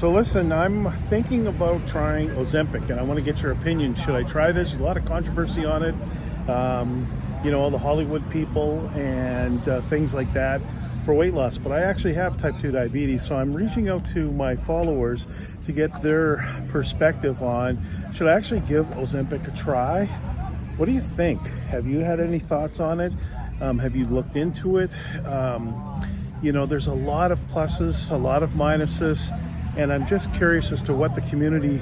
So listen, I'm thinking about trying Ozempic, and I want to get your opinion. Should I try this? There's a lot of controversy on it. All the Hollywood people and things like that for weight loss. But I actually have type 2 diabetes, so I'm reaching out to my followers to get their perspective on, should I actually give Ozempic a try? What do you think? Have you had any thoughts on it? Have you looked into it? There's a lot of pluses, a lot of minuses, and I'm just curious as to what the community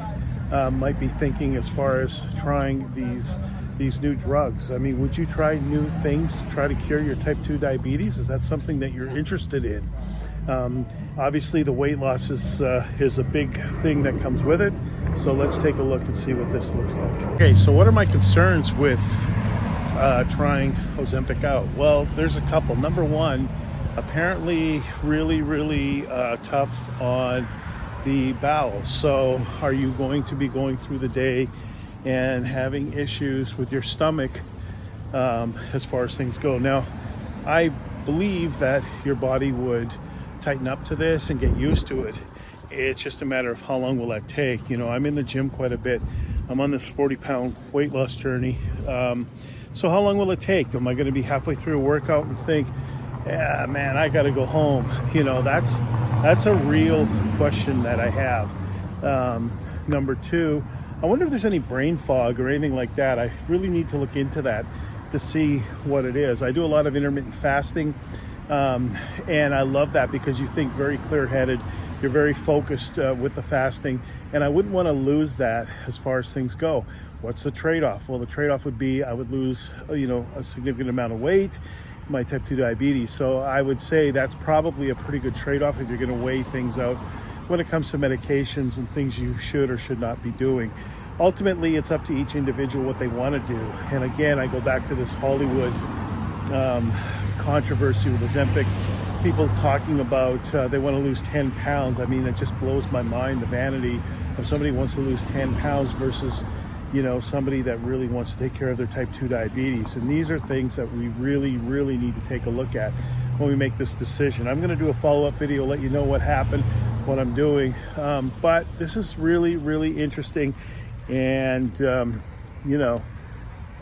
might be thinking as far as trying these new drugs. I mean, would you try new things to try to cure your type 2 diabetes? Is that something that you're interested in? Obviously, the weight loss is a big thing that comes with it. So let's take a look and see what this looks like. Okay, so what are my concerns with trying Ozempic out? Well, there's a couple. Number one, apparently really tough on the bowels. So are you going to be going through the day and having issues with your stomach as far as things go? Now, I believe that your body would tighten up to this and get used to it. It's just a matter of how long will that take. I'm in the gym quite a bit. I'm on this 40-pound weight loss journey. So how long will it take? Am I going to be halfway through a workout and think, yeah, man, I got to go home? That's a real question that I have. Number two, I wonder if there's any brain fog or anything like that. I really need to look into that to see what it is. I do a lot of intermittent fasting, and I love that because you think very clear-headed. You're very focused with the fasting, and I wouldn't want to lose that as far as things go. What's the trade-off? Well, the trade-off would be I would lose, a significant amount of weight, my type 2 diabetes. So I would say that's probably a pretty good trade-off if you're going to weigh things out when it comes to medications and things you should or should not be doing. Ultimately, it's up to each individual what they want to do. And again, I go back to this Hollywood controversy with Ozempic. People talking about they want to lose 10 pounds. I mean, it just blows my mind, the vanity of somebody who wants to lose 10 pounds versus somebody that really wants to take care of their type 2 diabetes. And these are things that we really need to take a look at when we make this decision. I'm going to do a follow-up video, let you know what happened, what I'm doing. But this is really interesting. And,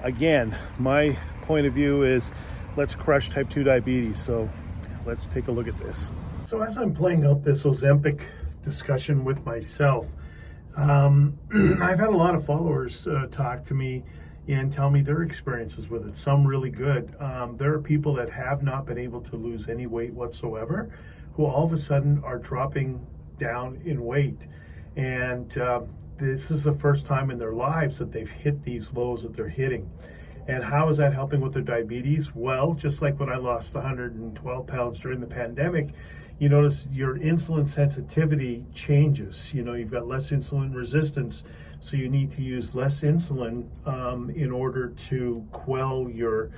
again, my point of view is let's crush type 2 diabetes. So let's take a look at this. So as I'm playing out this Ozempic discussion with myself, I've had a lot of followers talk to me and tell me their experiences with it, some really good. There are people that have not been able to lose any weight whatsoever, who all of a sudden are dropping down in weight. And this is the first time in their lives that they've hit these lows that they're hitting. And how is that helping with their diabetes? Well, just like when I lost 112 pounds during the pandemic, you notice your insulin sensitivity changes. You've got less insulin resistance, so you need to use less insulin in order to quell your,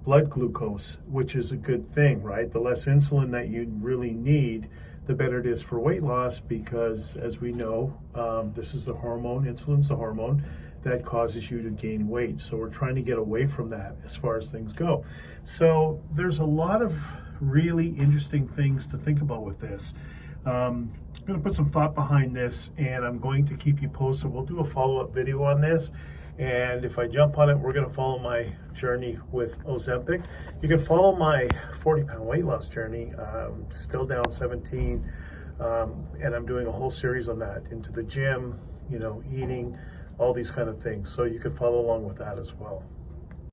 blood glucose, which is a good thing, right? The less insulin that you really need, the better it is for weight loss, because as we know, this is the hormone, insulin's the hormone that causes you to gain weight. So we're trying to get away from that as far as things go. So there's a lot of really interesting things to think about with this. I'm going to put some thought behind this, and I'm going to keep you posted. We'll do a follow-up video on this, and if I jump on it, we're going to follow my journey with Ozempic. You can follow my 40-pound weight loss journey. Still down 17, and I'm doing a whole series on that, into the gym, eating, all these kind of things. So you can follow along with that as well.